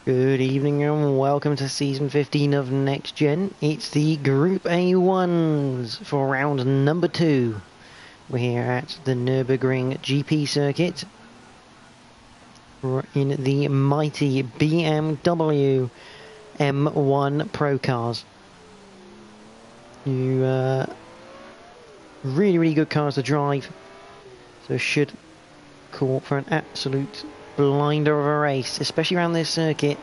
Good evening and welcome to Season 15 of Next Gen. It's the Group A1s for round number 2. We're here at the Nurburgring GP circuit in the mighty BMW M1 Procars. Really good cars to drive, so should call for an absolute blinder of a race, especially around this circuit.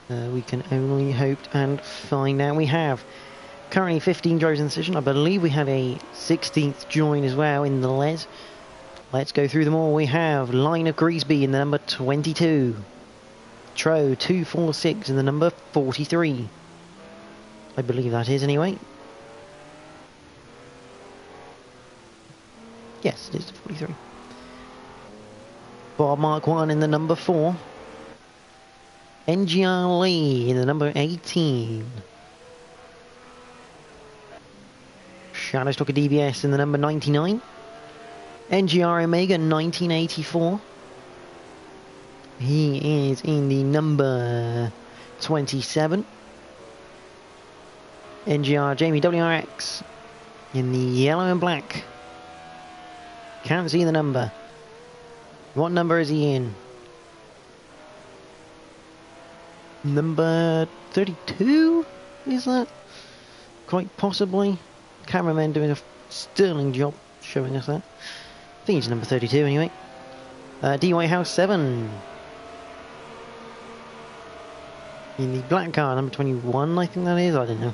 We can only hope and find out. We have currently 15 drivers in the session. I believe we had a 16th join as well in the Les. Let's go through them all. We have Line of Greasby in the number 22. Tro 246 in the number 43. I believe that is anyway. Yes, it is 43. Bob Mark 1 in the number 4. NGR Lee in the number 18. Shadowstalker DBS in the number 99. NGR Omega 1984. He is in the number 27. NGR Jamie WRX in the yellow and black. Can't see the number. What number is he in? Number 32? Is that? Quite possibly. Cameraman doing a sterling job showing us that. I think he's number 32 anyway. DY House 7. In the black car, number 21, I think that is. I don't know.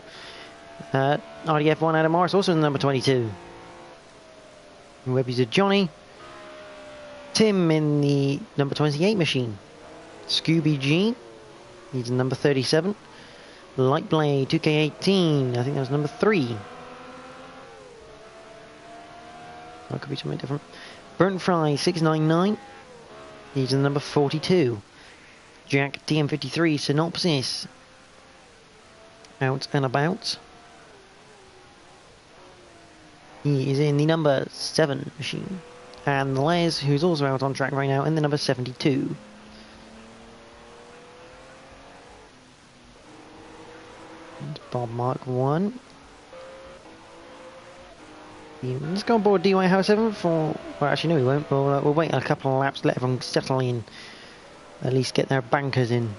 RDF1 Adam Morris also in number 22. Webby's a Johnny. Tim in the number 28 machine. Scooby G. He's number 37. Lightblade 2K18. I think that was number 3. That could be something different. Burnt Fry 699. He's in number 42. Jack TM53 Synopsis. Out and about. He is in the number 7 machine. And Les, who's also out on track right now, in the number 72. And Bob Mark 1. Let's go on board DY House 7 for... Well, actually, no, we won't. We'll wait a couple of laps, let everyone settle in. At least get their bankers in.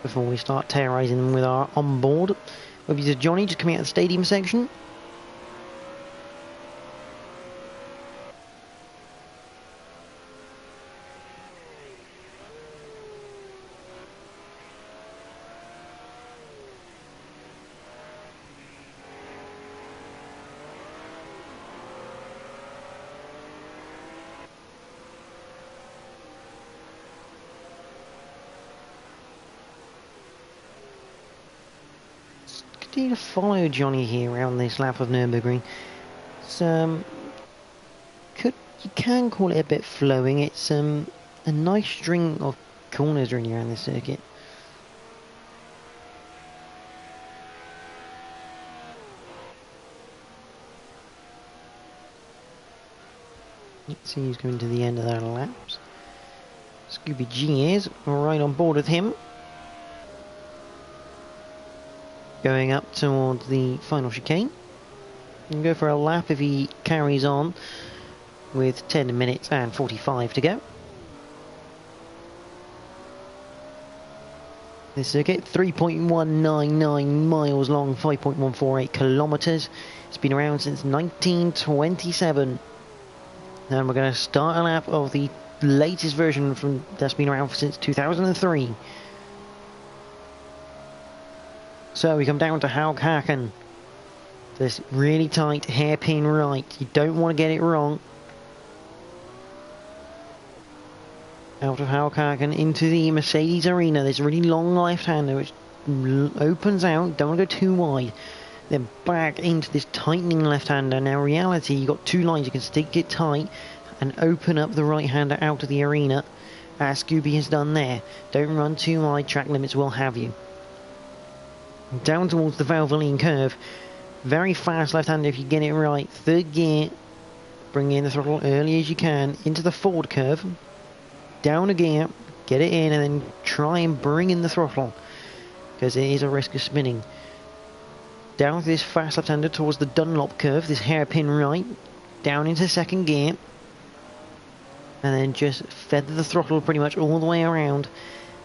Before we start terrorising them with our onboard. Webby's a Johnny just coming out of the stadium section. Continue to follow Johnny here around this lap of Nurburgring. It's, you can call it a bit flowing. It's a nice string of corners really around this circuit. Let's see who's coming to the end of their laps. Scooby G is right on board with him. Going up towards the final chicane. And go for a lap if he carries on with 10 minutes and 45 to go. This circuit, 3.199 miles long, 5.148 kilometres. It's been around since 1927. And we're going to start a lap of the latest version that's been around since 2003. So we come down to Haukhaken. This really tight hairpin right. You don't want to get it wrong. Out of Haukhaken into the Mercedes Arena. This really long left-hander which opens out. Don't want to go too wide. Then back into this tightening left-hander. Now in reality, you've got two lines. You can stick it tight and open up the right-hander out of the arena. as Scooby has done there. Don't run too wide, track limits will have you. Down towards the Valvoline curve. Very fast left-hander if you get it right. Third gear. Bring in the throttle early as you can. Into the forward curve. Down a gear. Get it in and then try and bring in the throttle. Because it is a risk of spinning. Down to this fast left-hander towards the Dunlop curve. This hairpin right. Down into second gear. And then just feather the throttle pretty much all the way around.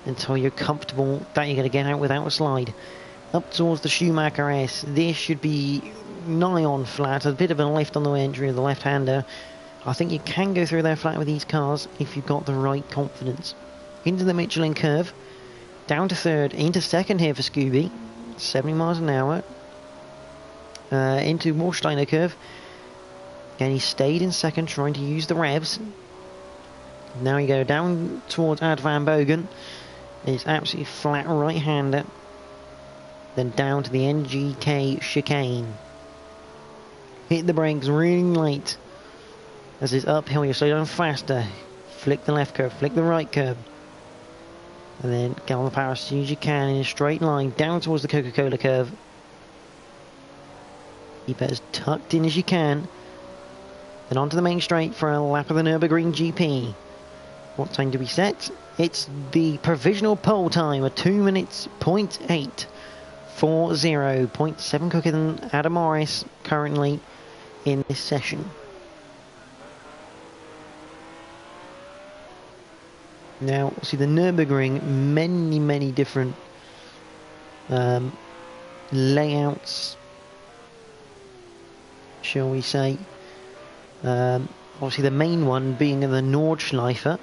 Until you're comfortable that you're going to get out without a slide. Up towards the Schumacher S. This should be nigh on flat. A bit of a lift on the entry of the left-hander. I think you can go through there flat with these cars if you've got the right confidence. Into the Michelin curve. Down to third. Into second here for Scooby. 70 miles an hour. Into Warsteiner curve. Again, he stayed in second trying to use the revs. Now you go down towards Ad Van Bogen. It's absolutely flat right-hander. Then down to the NGK chicane. Hit the brakes really late. As it's uphill, you slow down faster. Flick the left curve, flick the right curve. And then get on the power as soon as you can in a straight line down towards the Coca-Cola curve. Keep it as tucked in as you can. Then onto the main straight for a lap of the Nurburgring GP. What time do we set? It's the provisional pole time of 2 minutes, 0.8. 4-0, 0.7 quicker than Adam Morris currently in this session. Now, see the Nurburgring, many different layouts, shall we say. Obviously the main one being the Nordschleife,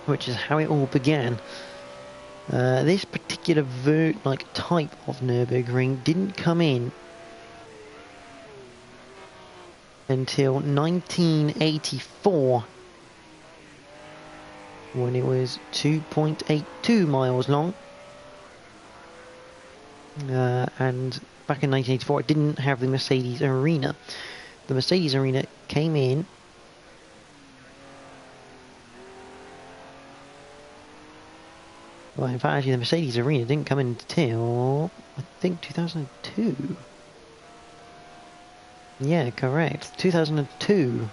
which is how it all began. This particular type of Nürburgring didn't come in until 1984, when it was 2.82 miles long. And back in 1984 it didn't have the Mercedes Arena. The Mercedes Arena came in well, in fact, actually, the Mercedes Arena didn't come in until, I think, 2002. Yeah, correct. 2002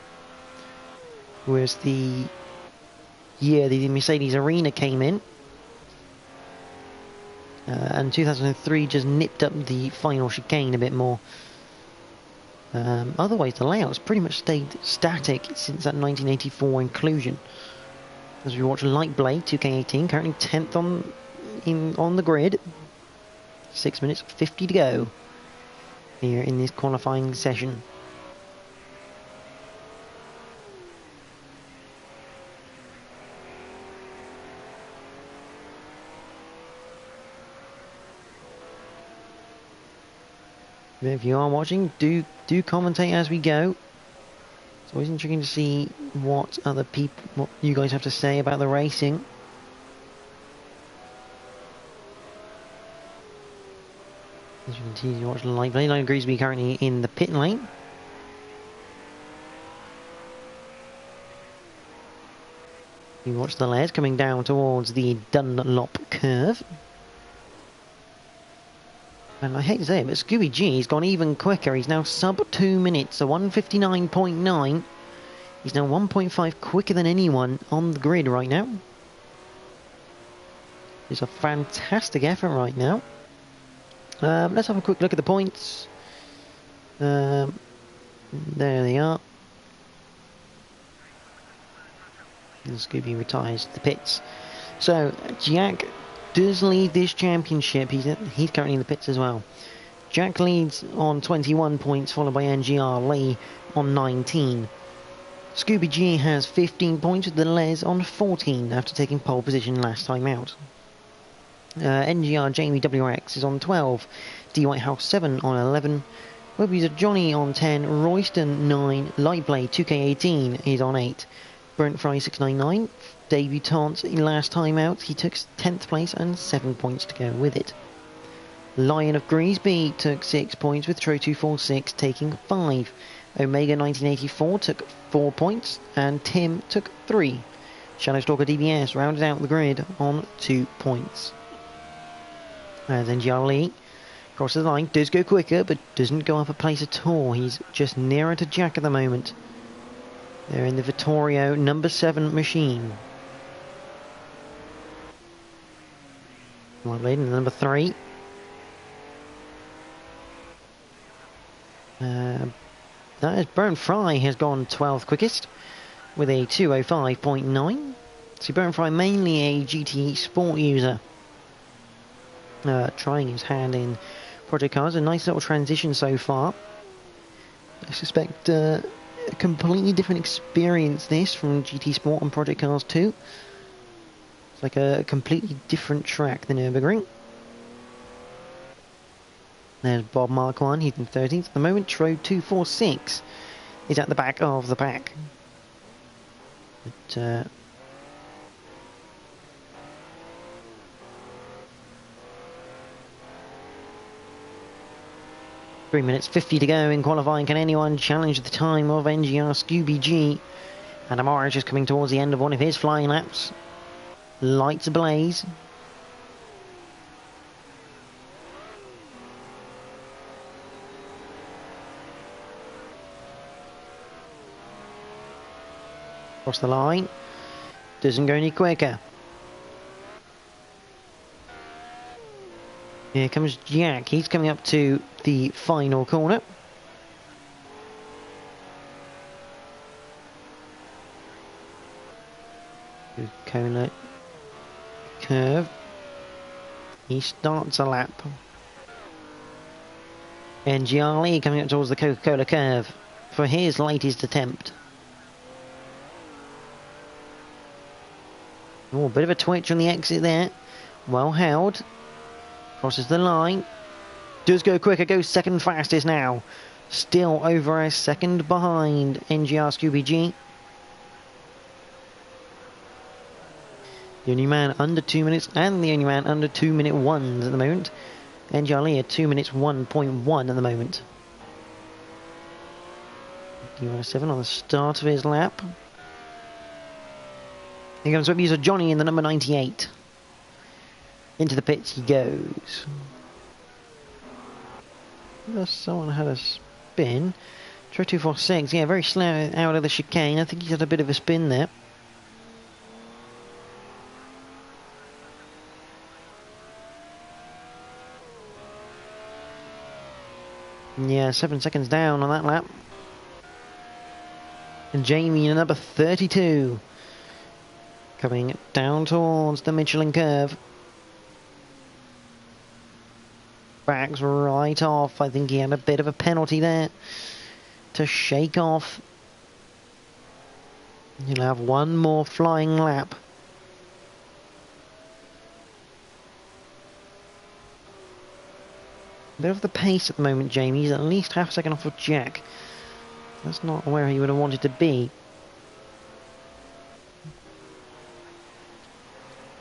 was the year the Mercedes Arena came in. And 2003 just nipped up the final chicane a bit more. Otherwise, the layout's pretty much stayed static since that 1984 inclusion. As we watch Light Blade 2K18, currently 10th on the grid. 6 minutes 50 to go here in this qualifying session. If you are watching, do commentate as we go. It's always intriguing to see what you guys have to say about the racing. As you continue to watch the Light Blade, Lion Greasby currently in the pit lane. You watch the Les coming down towards the Dunlop curve. And I hate to say it, but Scooby G's gone even quicker. He's now sub 2 minutes, so 1:59.9. He's now 1.5 quicker than anyone on the grid right now. It's a fantastic effort right now. Let's have a quick look at the points. There they are. And Scooby retires to the pits. So, Jack does lead this championship. He's currently in the pits as well. Jack leads on 21 points, followed by NGR Lee on 19. Scooby G has 15 points with the Les on 14 after taking pole position last time out. NGR Jamie WRX is on 12. D Whitehouse 7 on 11. Web user Johnny on 10. Royston 9. Lightblade 2K18 is on 8. Brent Fry 699. Debutant last time out, he took 10th place and 7 points to go with it. Lion of Greasby took 6 points with Tro246 taking 5. Omega 1984 took 4 points and Tim took 3. Shadowstalker DBS rounded out the grid on 2 points. As NGR crosses the line, does go quicker, but doesn't go up a place at all. He's just nearer to Jack at the moment. They're in the Vittorio number 7 machine. White Lady in the number 3. That is Burn Fry has gone 12th quickest with a 2:05.9. So Burn Fry mainly a GT Sport user. Trying his hand in Project Cars. A nice little transition so far. I suspect a completely different experience this from GT Sport and Project Cars 2. It's like a completely different track than Nurburgring. There's Bob Mark 1, he's in 13th. At the moment, Tro 246 is at the back of the pack. But, 3 minutes 50 to go in qualifying. Can anyone challenge the time of NGR Scooby G? And Amara just coming towards the end of one of his flying laps. Lights ablaze. Across the line. Doesn't go any quicker. Here comes Jack. He's coming up to the final corner. Cola curve. He starts a lap. And Gianni coming up towards the Coca-Cola curve for his latest attempt. Oh, a bit of a twitch on the exit there. Well held. Crosses the line. Does go quicker, goes second fastest now. Still over a second behind NGR Scooby G. The only man under 2 minutes and the only man under 2 minute ones at the moment. NGR Lee at 2 minutes 1.1 at the moment. 7 on the start of his lap. Here comes web user Johnny in the number 98. Into the pits he goes. Someone had a spin. Tro 246, yeah, very slow out of the chicane. I think he's had a bit of a spin there. Yeah, 7 seconds down on that lap. And Jamie in number 32. Coming down towards the Michelin curve. Backs right off. I think he had a bit of a penalty there to shake off. He'll have one more flying lap. Bit of the pace at the moment, Jamie. He's at least half a second off of Jack. That's not where he would have wanted to be.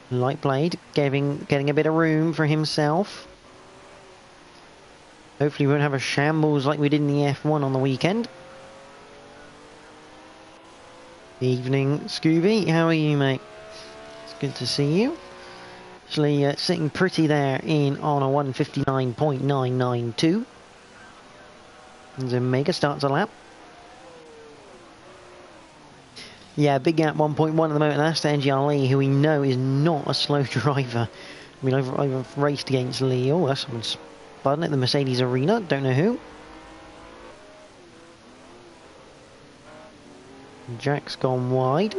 Light Blade getting a bit of room for himself. Hopefully we won't have a shambles like we did in the F1 on the weekend. Evening, Scooby. How are you, mate? It's good to see you. Actually sitting pretty there on a 1:59.992. And Omega starts a lap. Yeah, big gap 1.1 at the moment. That's to NGR Lee, who we know is not a slow driver. I mean, I've raced against Lee. Oh, that's someone spudding at the Mercedes Arena. Don't know who. Jack's gone wide.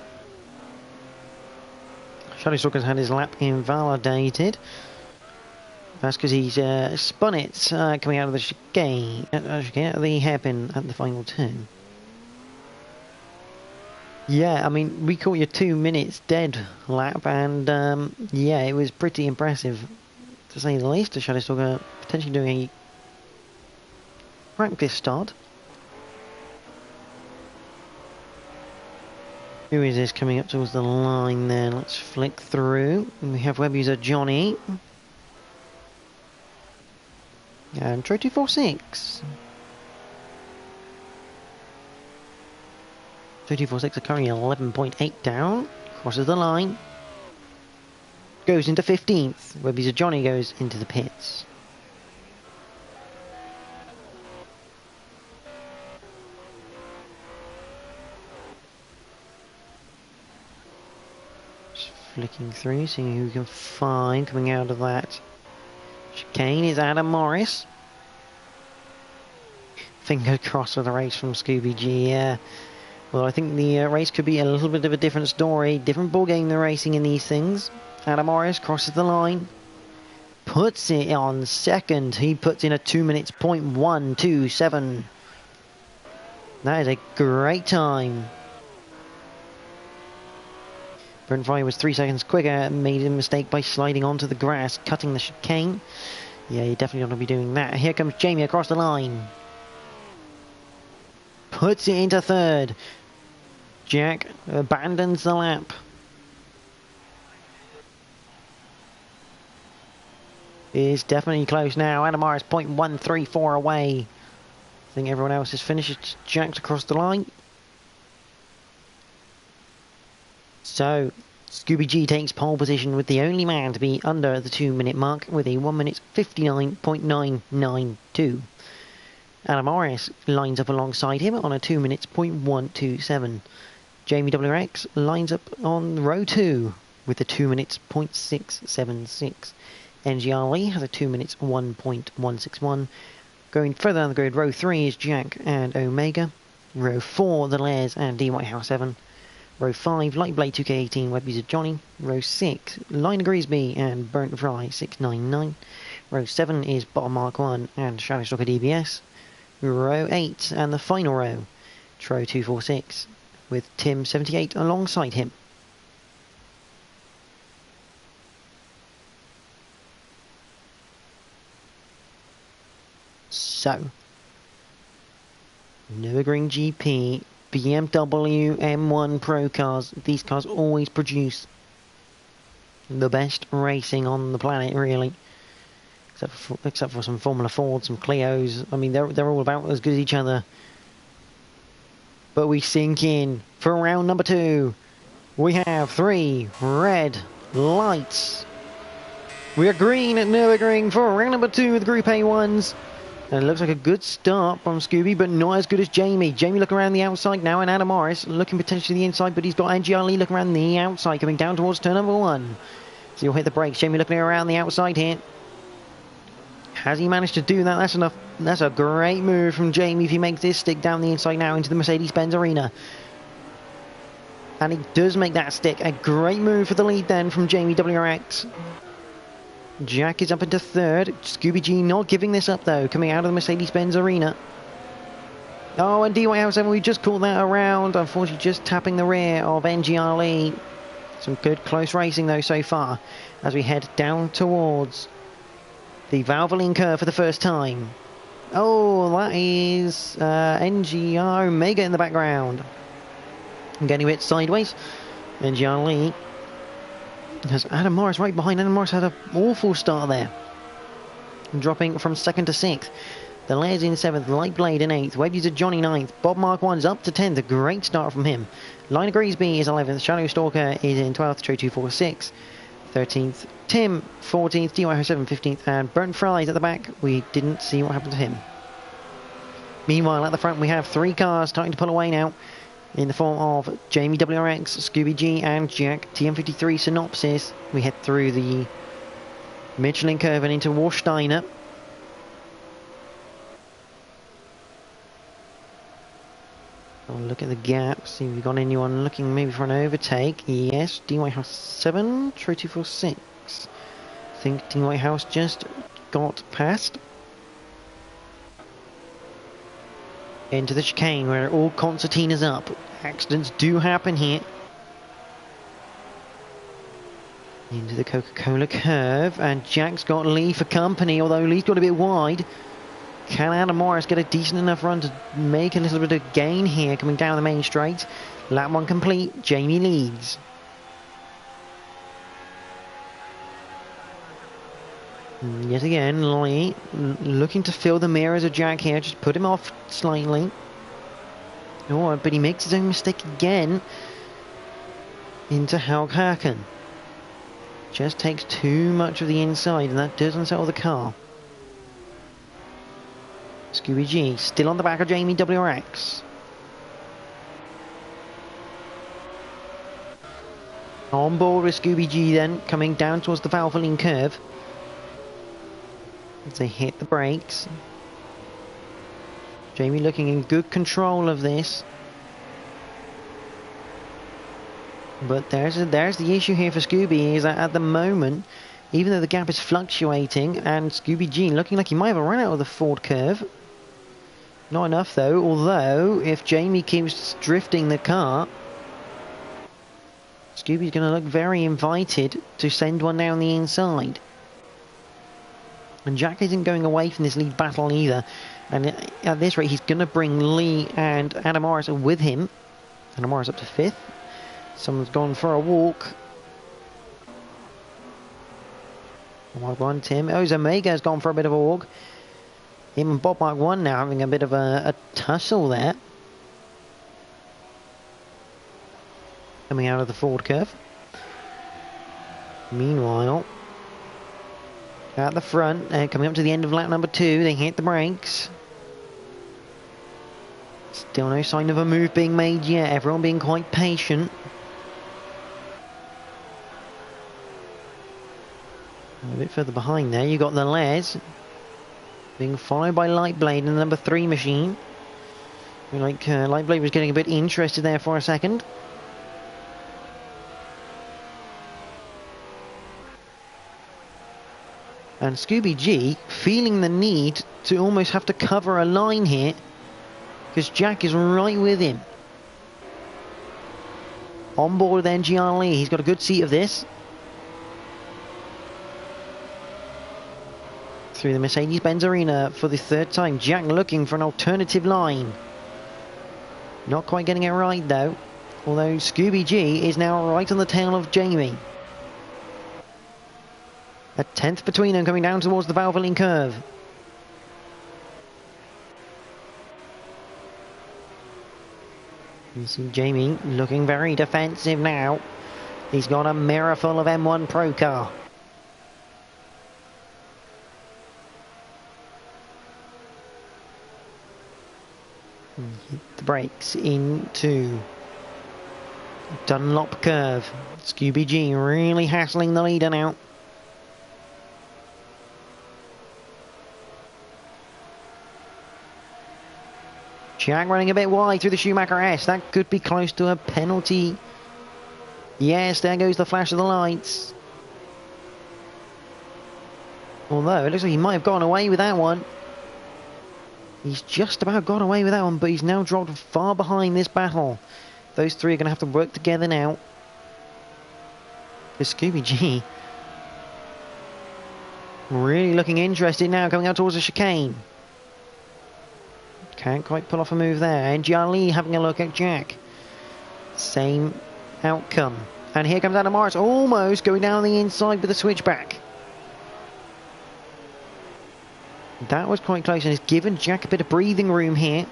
Shadowstalker's had his lap invalidated. That's because he's spun it coming out of the chicane, out of the hairpin at the final turn. Yeah, I mean, we caught your 2 minutes dead lap, and yeah, it was pretty impressive, to say the least. The Shadowstalker potentially doing a practice start. Who is this coming up towards the line there? Let's flick through. And we have web user Johnny. And Tro 246. 246 are currently 11.8 down. crosses the line, goes into 15th. Webby's Johnny goes into the pits. Just flicking through, seeing who we can find coming out of that chicane is Adam Morris. Fingers crossed for the race from Scooby G. Well, I think the race could be a little bit of a different story, different ball game than racing in these things. Adam Morris crosses the line, puts it on second. He puts in a 2 minutes .127. That is a great time. Brent Fry was 3 seconds quicker, made a mistake by sliding onto the grass, cutting the chicane. Yeah, you definitely don't want to be doing that. Here comes Jamie across the line. Puts it into third. Jack abandons the lap. Is definitely close now. Adam Morris .134 away. I think everyone else has finished. It's Jack's across the line. So, Scooby G takes pole position with the only man to be under the 2 minute mark with a 1 minute 59.992. Adam Morris lines up alongside him on a 2 minutes .127. Jamie WX lines up on row 2 with a 2 minutes .676. NGR Lee has a 2 minutes 1.161. Going further down the grid, row 3 is Jack and Omega. Row 4, the Les and D Whitehouse 7. Row 5, Light Blade 2K18, Web User Johnny. Row 6, Liner Greasby and Burnt Fry 699. Row 7 is Bottom Mark 1 and Shadowstalker DBS. Row 8 and the final row, Tro 246 with Tim 78 alongside him. So, Nurburgring GP, BMW M1 Pro cars, these cars always produce the best racing on the planet, really. Except for some Formula Fords, some Clios. I mean, they're all about as good as each other. But we sink in for round number 2. We have 3 red lights. We are green at Nurburgring for round number 2 with Group A1s. And it looks like a good start from Scooby, but not as good as Jamie. Jamie looking around the outside now, and Adam Morris looking potentially the inside, but he's got NGR Lee looking around the outside, coming down towards turn number 1. So he'll hit the brakes. Jamie looking around the outside here. Has he managed to do that? That's enough. That's a great move from Jamie if he makes this stick down the inside now into the Mercedes-Benz arena. And he does make that stick. A great move for the lead then from Jamie WRX. Jack is up into third. Scooby G not giving this up though, coming out of the Mercedes-Benz arena. Oh, and D Whitehouse 7, we just called that around. Unfortunately, just tapping the rear of NGR Lee. Some good close racing though so far as we head down towards the Valvoline curve for the first time. Oh, that is NGR Omega in the background. I'm getting a bit sideways. NGR Lee has Adam Morris right behind. Adam Morris had an awful start there. Dropping from 2nd to 6th. The Les in 7th, Light Blade in 8th, Web User Johnny 9th, Bob Mark 1's up to 10th, a great start from him. Liner Greasby is 11th, Shadowstalker is in 12th, Tro 246, 13th, Tim 14th, DY 7 15th, and Burnt Fries at the back. We didn't see what happened to him. Meanwhile, at the front, we have 3 cars starting to pull away now in the form of Jamie WRX, Scooby G, and Jack TM53 Synopsis. We head through the Michelin curve and into Warsteiner. I'll look at the gap, see if we've got anyone looking maybe for an overtake. Yes, D Whitehouse 7, Tro 246. I think D Whitehouse just got past. Into the chicane where all concertinas up. Accidents do happen here. Into the Coca-Cola curve, and Jack's got Lee for company, although Lee's got a bit wide. Can Adam Morris get a decent enough run to make a little bit of gain here coming down the main straight? Lap 1 complete, Jamie leads. Yet again, Lee looking to fill the mirrors of Jack here, just put him off slightly. Oh, but he makes his own mistake again. into Halkirchen. Just takes too much of the inside, and that doesn't settle the car. Scooby G still on the back of Jamie WRX. On board with Scooby G then, coming down towards the Valvoline curve. As they hit the brakes. Jamie looking in good control of this. But there's the issue here for Scooby, is that at the moment, even though the gap is fluctuating, and Scooby G looking like he might have run out of the Ford curve. Not enough though, although if Jamie keeps drifting the car, Scooby's going to look very invited to send one down the inside. And Jack isn't going away from this lead battle either. And at this rate, he's going to bring Lee and Adam Morris with him. Adam Morris up to 5th. Someone's gone for a walk. Mark 1, Tim. Oh, Omega's gone for a bit of a walk. Him and Bob Mark 1 now having a bit of a tussle there. Coming out of the Ford curve. Meanwhile, at the front, coming up to the end of lap number 2, they hit the brakes. Still no sign of a move being made yet. Everyone being quite patient. A bit further behind there, you got the Les being followed by Lightblade in the number 3 machine. Lightblade was getting a bit interested there for a second. And Scooby G feeling the need to almost have to cover a line here, because Jack is right with him. On board then Gian Lee, he's got a good seat of this. Through the Mercedes-Benz Arena for the 3rd time. Jack looking for an alternative line. Not quite getting it right though. Although Scooby G is now right on the tail of Jamie. A 10th between them coming down towards the Valvoline curve. You see Jamie looking very defensive now. He's got a mirror full of M1 Procar. Hit the brakes into Dunlop curve. Scooby G really hassling the leader now. Jack running a bit wide through the Schumacher S. That could be close to a penalty. Yes, there goes the flash of the lights. Although it looks like he might have gone away with that one. He's just about got away with that one, but he's now dropped far behind this battle. Those three are going to have to work together now. Because Scooby G really looking interested now, coming out towards the chicane. Can't quite pull off a move there. And Gian Lee having a look at Jack. Same outcome. And here comes Adam Morris, almost going down the inside with a switchback. That was quite close, and it's given Jack a bit of breathing room here.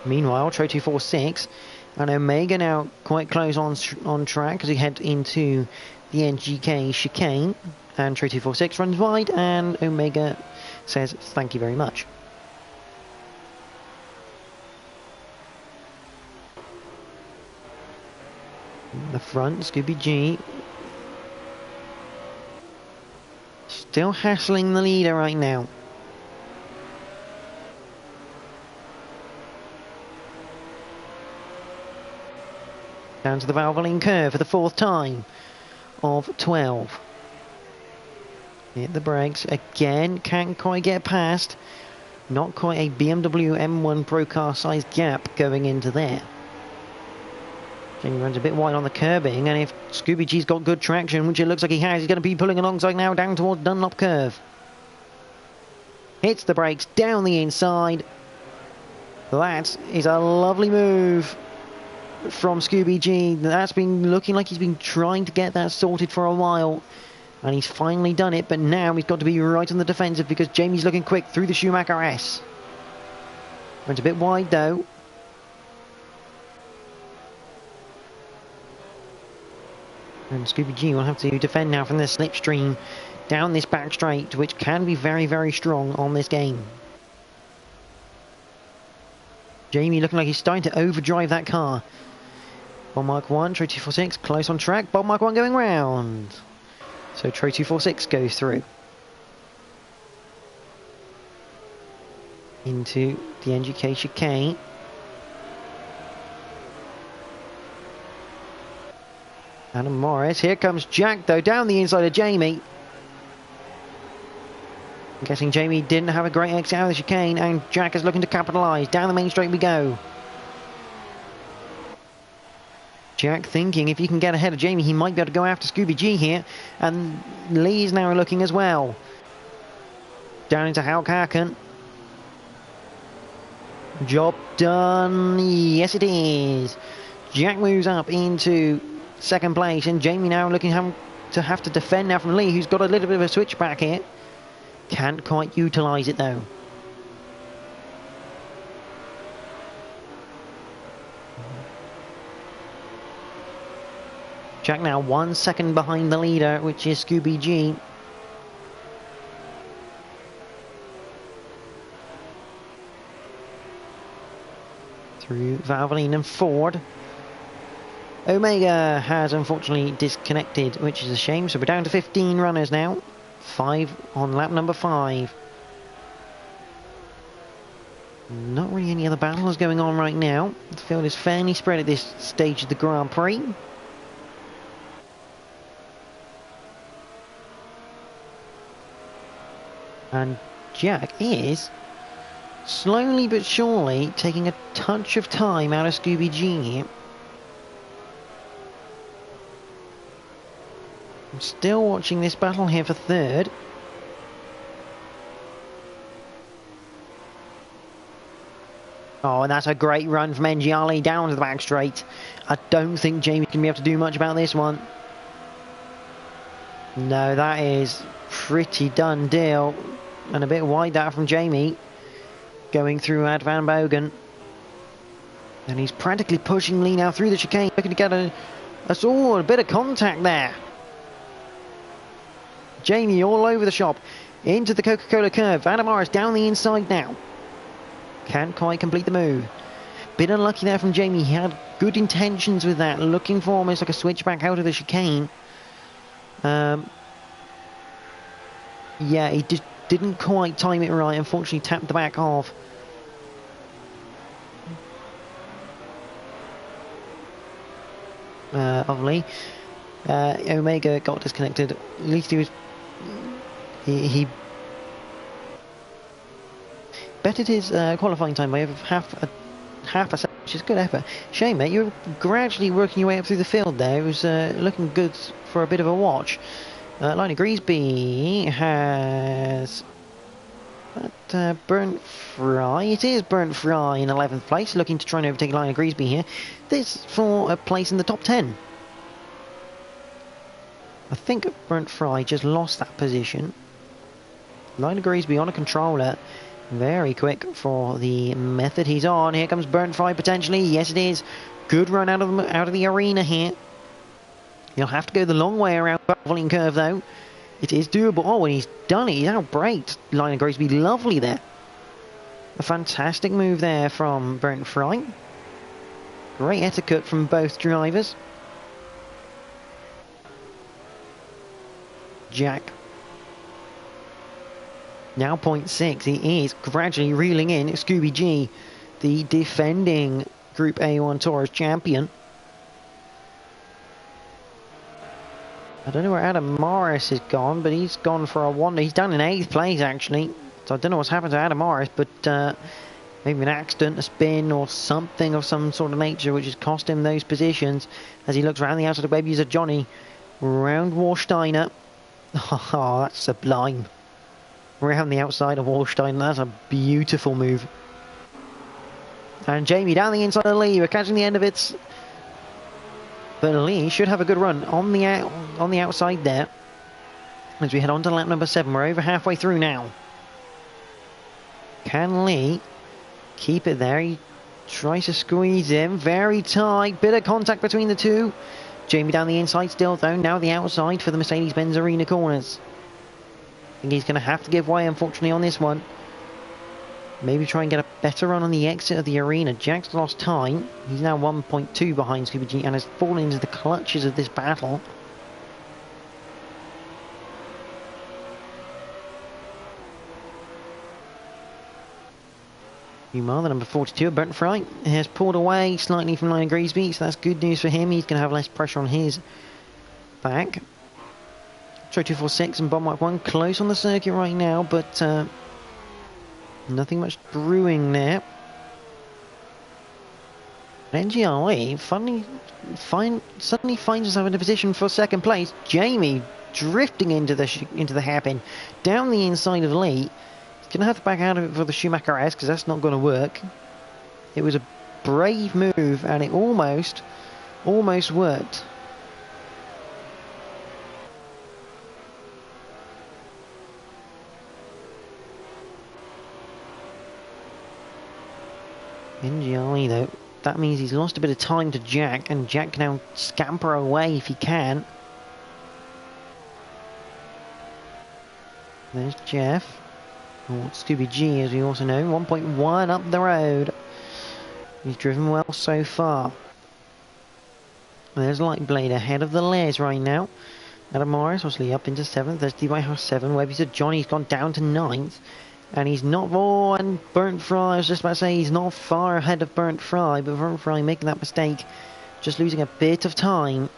Meanwhile, Tro 246 and Omega now quite close on track as we head into the NGK chicane. And Tro 246 runs wide, and Omega says thank you very much. The front, Scooby G still hassling the leader right now. Down to the Valvoline curve for the 4th time of 12. Hit the brakes again, can't quite get past. Not quite a BMW M1 Procar sized gap going into there. Jamie runs a bit wide on the curbing, and if Scooby G's got good traction, which it looks like he has, he's going to be pulling alongside now down towards Dunlop curve. Hits the brakes down the inside. That is a lovely move from Scooby G. That's been looking like he's been trying to get that sorted for a while, and he's finally done it, but now he's got to be right on the defensive because Jamie's looking quick through the Schumacher S. Went a bit wide though. And Scooby G will have to defend now from the slipstream down this back straight, which can be very, very strong on this game. Jamie looking like he's starting to overdrive that car. Bob Mark 1, Trey 246, close on track. Bob Mark 1 going round. So Trey 246 goes through. Into the NGK chicane. Adam Morris. Here comes Jack, though, down the inside of Jamie. I'm guessing Jamie didn't have a great exit out of the chicane, and Jack is looking to capitalise. Down the main straight we go. Jack thinking if he can get ahead of Jamie, he might be able to go after Scooby G here. And Lee's now looking as well. Down into Halkaken. Job done. Yes, it is. Jack moves up into second place, and Jamie now looking to have to defend now from Lee, who's got a little bit of a switchback here. Can't quite utilise it though. Jack now 1 second behind the leader, which is Scooby G. Through Valvoline and Ford. Omega has unfortunately disconnected, which is a shame, so we're down to 15 runners now. 5 on lap number 5. Not really any other battles going on right now. The field is fairly spread at this stage of the Grand Prix. And Jack is slowly but surely taking a touch of time out of Scooby G here. I'm still watching this battle here for third. Oh, and that's a great run from Ngiali down to the back straight. I don't think Jamie can be able to do much about this one. No, that is pretty done deal. And a bit wide that from Jamie. Going through Ad Van Bogen. And he's practically pushing Lee now through the chicane. Looking to get a bit of contact there. Jamie all over the shop. Into the Coca-Cola curve. Adam Morris down the inside now. Can't quite complete the move. Bit unlucky there from Jamie. He had good intentions with that. Looking for almost like a switchback out of the chicane. Yeah, he just didn't quite time it right. Unfortunately tapped the back off. Of Lee. Omega got disconnected. At least he was... He bettered his qualifying time by over half a second, which is a good effort. Shame, mate, you're gradually working your way up through the field there. It was looking good for a bit of a watch. Lina Greasby has Burnt Fry. It is Burnt Fry in 11th place, looking to try and overtake Lina Greasby here. This for a place in the top 10. I think Burnt Fry just lost that position. Lina Greasby on a controller. Very quick for the method he's on. Here comes Burnt Fry potentially. Yes, it is. Good run out of the arena here. He'll have to go the long way around the Valvoline curve though. It is doable. Oh, and he's done it. He's outbraked Lina Greasby. Lovely there. A fantastic move there from Burnt Fry. Great etiquette from both drivers. Jack. Now 0.6. He is gradually reeling in Scooby G, the defending Group A1 Tours champion. I don't know where Adam Morris has gone, but he's gone for a wonder. He's down in 8th place actually. So I don't know what's happened to Adam Morris, but maybe an accident, a spin, or something of some sort of nature which has cost him those positions as he looks around the outside of web user Johnny. Round Warsteiner. Oh, that's sublime. Around the outside of Warsteiner. That's a beautiful move. And Jamie down the inside of Lee. We're catching the end of it. But Lee should have a good run on the outside there. As we head on to lap number 7. We're over halfway through now. Can Lee keep it there? He tries to squeeze in. Very tight. Bit of contact between the two. Jamie down the inside still though, now the outside for the Mercedes-Benz Arena corners. I think he's going to have to give way unfortunately on this one. Maybe try and get a better run on the exit of the arena. Jack's lost time. He's now 1.2 behind Scooby G and has fallen into the clutches of this battle. Meanwhile, the number 42, Burnt Fry, has pulled away slightly from line of Greasby, so that's good news for him. He's going to have less pressure on his back. Tro 246 and Bob Mark 1 close on the circuit right now, but nothing much brewing there. NGI suddenly finds himself in a position for second place. Jamie drifting into the hairpin down the inside of Lee. He's going to have to back out of it for the Schumacher S because that's not going to work. It was a brave move and it almost worked. NGI though, that means he's lost a bit of time to Jack, and Jack can now scamper away if he can. There's Jeff, or Scooby G as we also know, 1.1 up the road. He's driven well so far. There's Lightblade ahead of the Les right now. Adam Morris obviously up into 7th, there's D-White House 7, Webby said Johnny's gone down to 9th. And he's not, oh, and Burnt Fry, I was just about to say, he's not far ahead of Burnt Fry, but Burnt Fry making that mistake, just losing a bit of time.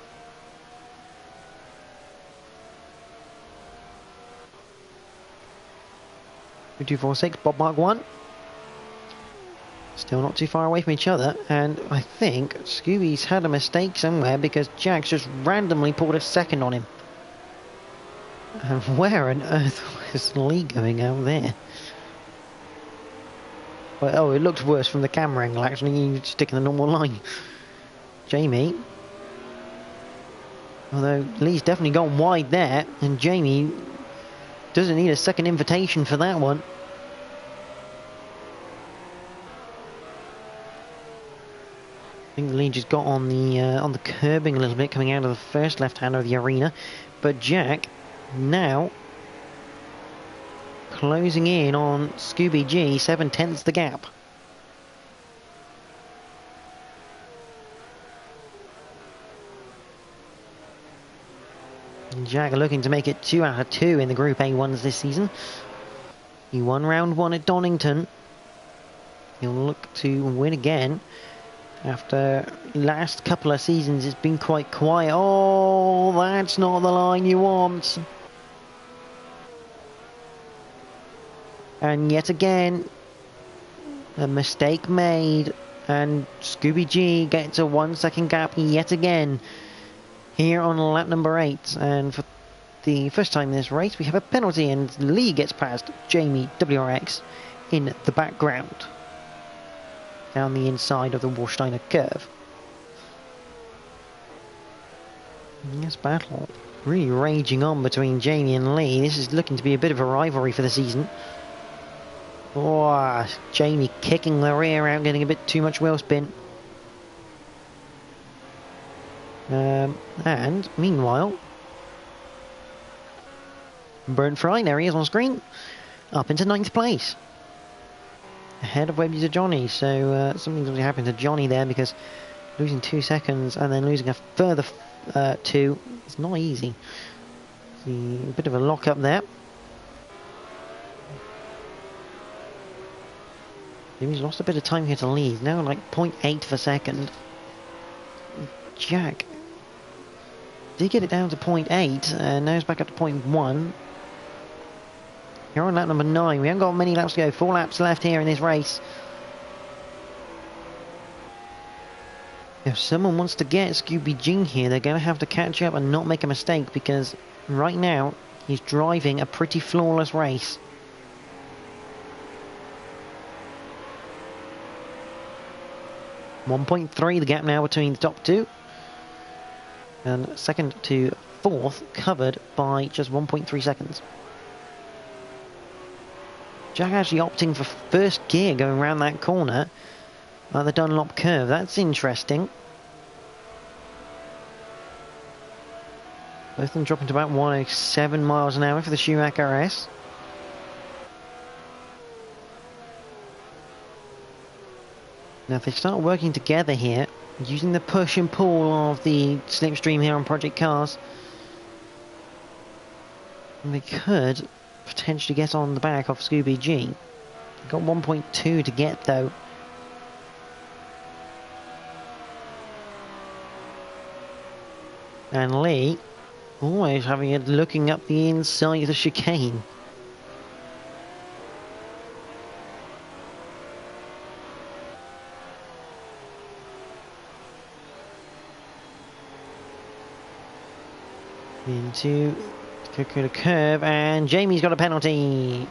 Two, 2, 4, 6, Bob Mark 1. Still not too far away from each other, and I think Scooby's had a mistake somewhere because Jack's just randomly pulled a second on him. And where on earth was Lee going out there? Well, oh, it looked worse from the camera angle actually, you stick in the normal line. Jamie. Although Lee's definitely gone wide there, and Jamie doesn't need a second invitation for that one. I think Lee just got on the curbing a little bit coming out of the first left-hander of the arena, but Jack now closing in on Scooby G, 7/10 the gap. And Jack looking to make it 2 out of 2 in the Group A1s this season. He won round 1 at Donington. He'll look to win again. After last couple of seasons it's been quite quiet. Oh, that's not the line you want. And yet again, a mistake made, and Scooby G gets a 1 second gap yet again here on lap number 8. And for the first time in this race, we have a penalty, and Lee gets past Jamie WRX in the background down the inside of the Warsteiner curve. And this battle really raging on between Jamie and Lee. This is looking to be a bit of a rivalry for the season. Oh, Jamie kicking the rear out, getting a bit too much wheel spin. And meanwhile, Burnt Fry, there he is on screen, up into 9th place. Ahead of Webby to Johnny, so something's going to happen to Johnny there because losing 2 seconds and then losing a further 2, it's not easy. A bit of a lock up there. He's lost a bit of time here to lead. Now like 0.8 per second. Jack did get it down to 0.8, and now he's back up to 0.1. You're on lap number 9. We haven't got many laps to go. 4 laps left here in this race. If someone wants to get Scooby G here, they're going to have to catch up and not make a mistake, because right now he's driving a pretty flawless race. .3 the gap now between the top 2, and 2nd to 4th covered by just 1.3 seconds. Jack actually opting for first gear going around that corner at the Dunlop curve. That's interesting. Both of them dropping to about 107 miles an hour for the Schumacher S. Now if they start working together here, using the push and pull of the slipstream here on Project Cars, they could potentially get on the back of Scooby G. Got 1.2 to get though. And Lee always having it looking up the inside of the chicane. Into the curve, and Jamie's got a penalty.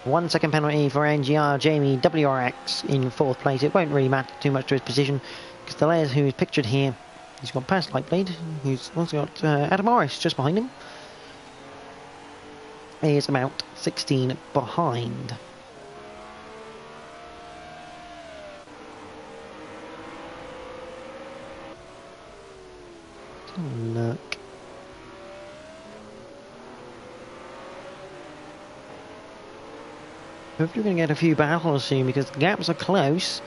1 second penalty for NGR. Jamie WRX in 4th place. It won't really matter too much to his position because the Les who is pictured here, he's got past Lightblade, who's also got Adam Morris just behind him. He is about 16 behind. Look. Hopefully we're going to get a few battles soon because the gaps are close.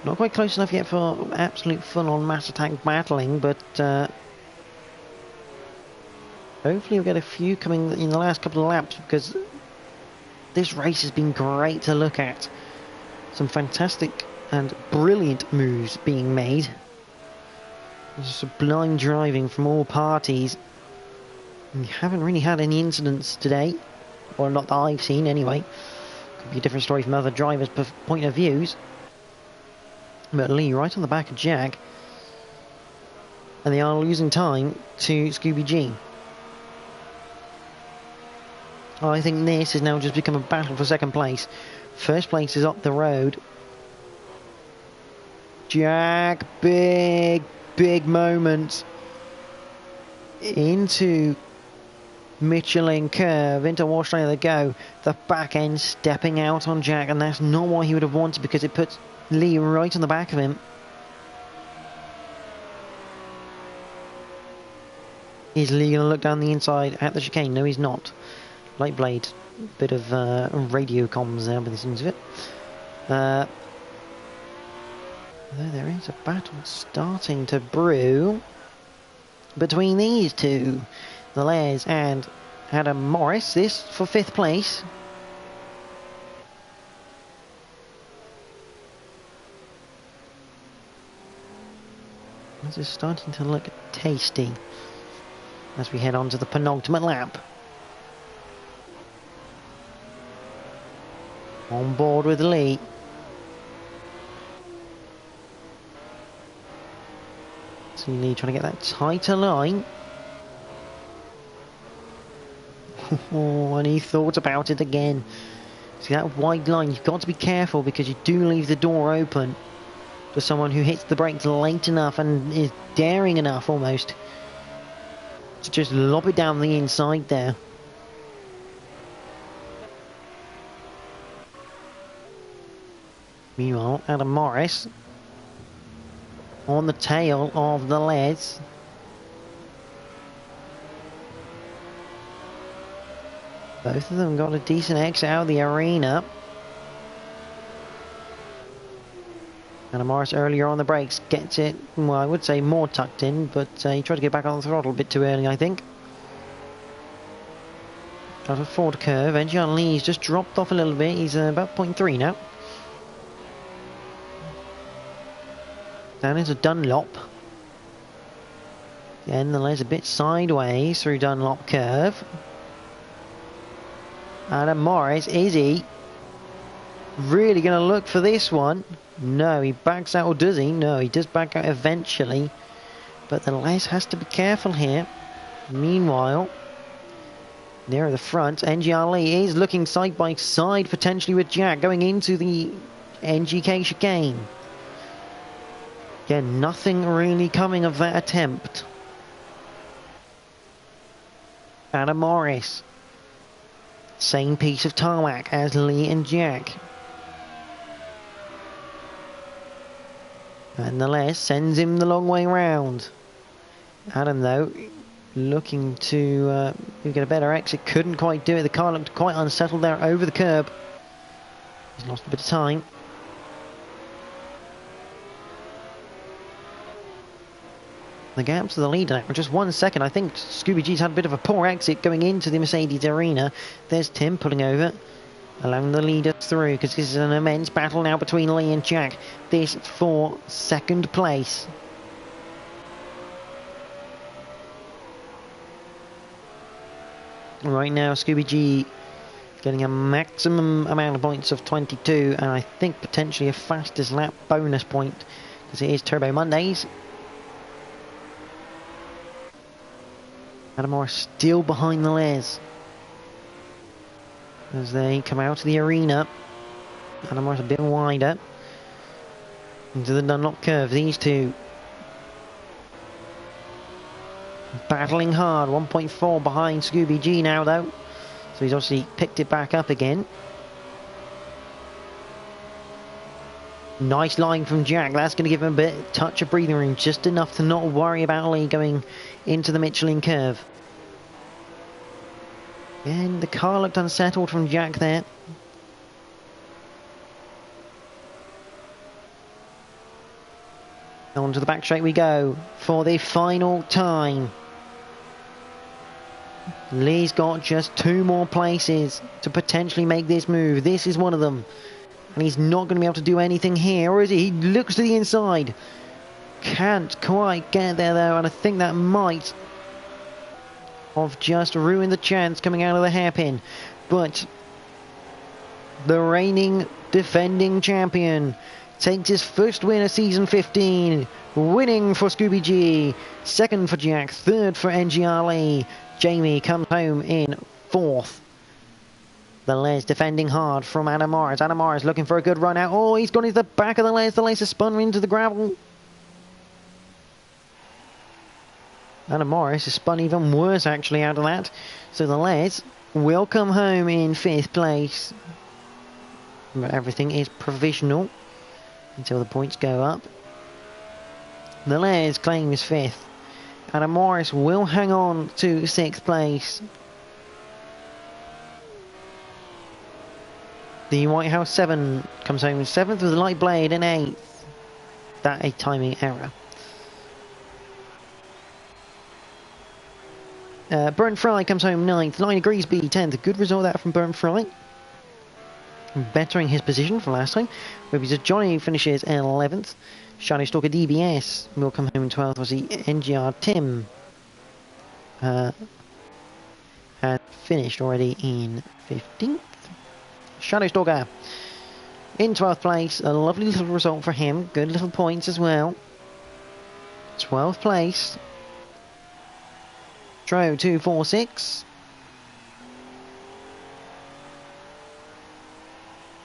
Not quite close enough yet for absolute full-on mass attack battling, but hopefully we'll get a few coming in the last couple of laps because this race has been great to look at. Some fantastic and brilliant moves being made. Sublime driving from all parties. We haven't really had any incidents today, or not that I've seen anyway. Could be a different story from other drivers' point of views. But Lee right on the back of Jack, and they are losing time to Scooby G. I think this has now just become a battle for second place. First place is up the road. Jack, big moment into Michelin curve, into Wash Lane they go. The back end stepping out on Jack, and that's not what he would have wanted because it puts Lee right on the back of him. Is Lee going to look down the inside at the chicane? No, he's not. Lightblade, bit of radio comms there by the sounds of it. There is a battle starting to brew between these two, the Les and Adam Morris. This for 5th place. This is starting to look tasty as we head on to the penultimate lap. On board with Lee. See Lee trying to get that tighter line. Oh, and he thought about it again. See that wide line, you've got to be careful because you do leave the door open for someone who hits the brakes late enough and is daring enough almost to just lob it down the inside there. Meanwhile, Adam Morris on the tail of the Les. Both of them got a decent exit out of the arena. Adam Morris earlier on the brakes gets it, well, I would say more tucked in, but he tried to get back on the throttle a bit too early, I think. Got a forward curve. NGR Lee's just dropped off a little bit. He's about 0.3 now. Down into Dunlop. Again, the Les a bit sideways through Dunlop curve. Adam Morris, is he really going to look for this one? No, he backs out, or does he? No, he does back out eventually. But the Les has to be careful here. Meanwhile, near the front, NGR Lee is looking side by side potentially with Jack going into the NGK chicane. Again, nothing really coming of that attempt. Adam Morris. Same piece of tarmac as Lee and Jack. And the Les sends him the long way round. Adam, though, looking to get a better exit. Couldn't quite do it. The car looked quite unsettled there over the curb. He's lost a bit of time. The gap to the leader now, just 1 second. I think Scooby G's had a bit of a poor exit going into the Mercedes arena. There's Tim pulling over, allowing the leader through, because this is an immense battle now between Lee and Jack. This for second place. Right now, Scooby G getting a maximum amount of points of 22, and I think potentially a fastest lap bonus point, because it is Turbo Mondays. Adam Morris still behind the Les as they come out of the arena. Adam Morris a bit wider into the Dunlop curve. These two battling hard. 1.4 behind Scooby G now, though, so he's obviously picked it back up again. Nice line from Jack. That's going to give him a bit touch of breathing room, just enough to not worry about Lee going into the Michelin curve. And the car looked unsettled from Jack there. On to the back straight we go for the final time. Lee's got just 2 more places to potentially make this move. This is one of them. And he's not going to be able to do anything here, or is he? He looks to the inside. Can't quite get there, though, and I think that might have just ruined the chance coming out of the hairpin. But the reigning defending champion takes his first win of season 15, winning for Scooby G, second for Jack, third for NGR Lee. Jamie comes home in 4th. The Les defending hard from Adam Morris. Adam Morris looking for a good run out. Oh, he's gone into the back of the Les. The Les has spun into the gravel. Adam Morris has spun even worse, actually, out of that. So the Les will come home in 5th place. But everything is provisional until the points go up. The Les claims 5th. Adam Morris will hang on to 6th place. The White House 7 comes home in 7th with Light Blade in 8th. That a timing error. Burnt Fry comes home 9th. Liner Greasby 10th. A good result there from Burnt Fry. Bettering his position from last time. Webby's Johnny finishes 11th. Shadow Stalker DBS will come home in 12th. Obviously, NGR Tim had finished already in 15th. Shadow Stalker in 12th place. A lovely little result for him. Good little points as well. 12th place. Tro 246.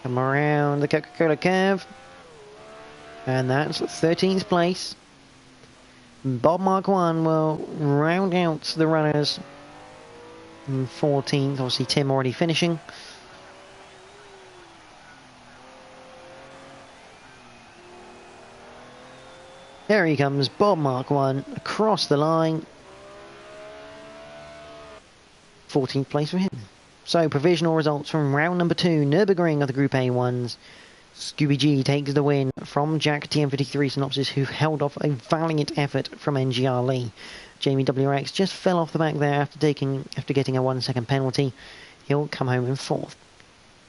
Come around the Coca-Cola curve. And that's 13th place. Bob Mark 1 will round out the runners in 14th. Obviously Tim already finishing. There he comes, Bob Mark 1 across the line. 14th place for him. So provisional results from round number 2, Nurburgring of the Group A1s. Scooby G takes the win from Jack TM53 Synopsis, who held off a valiant effort from NGR Lee. Jamie WRX just fell off the back there after getting a 1 second penalty. He'll come home in 4th.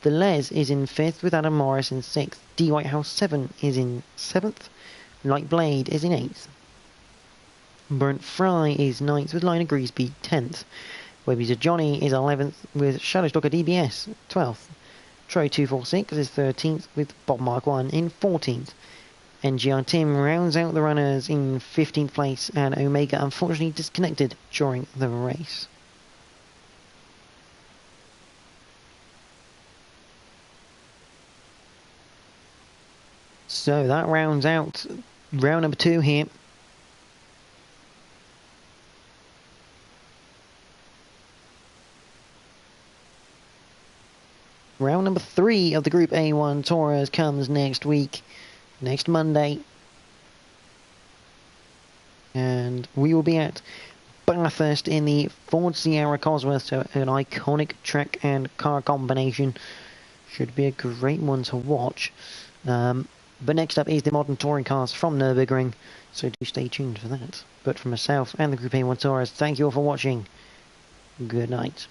The Les is in 5th with Adam Morris in 6th. D White House 7 is in 7th. Light Blade is in 8th. Burnt Fry is 9th with Liner Greasby 10th. Webby's Johnny is 11th with Shadowstalker DBS 12th. Tro 246 is 13th with Bob Mark 1 in 14th. NGR Tim rounds out the runners in 15th place, and Omega unfortunately disconnected during the race. So that rounds out round number 2 here. Round number 3 of the Group A1 Tours comes next week, next Monday. And and we will be at Bathurst in the Ford Sierra Cosworth, so an iconic track and car combination. Should be a great one to watch. But next up is the modern touring cars from Nurburgring, so do stay tuned for that. But from myself and the Group A1 Tourers, thank you all for watching. Good night.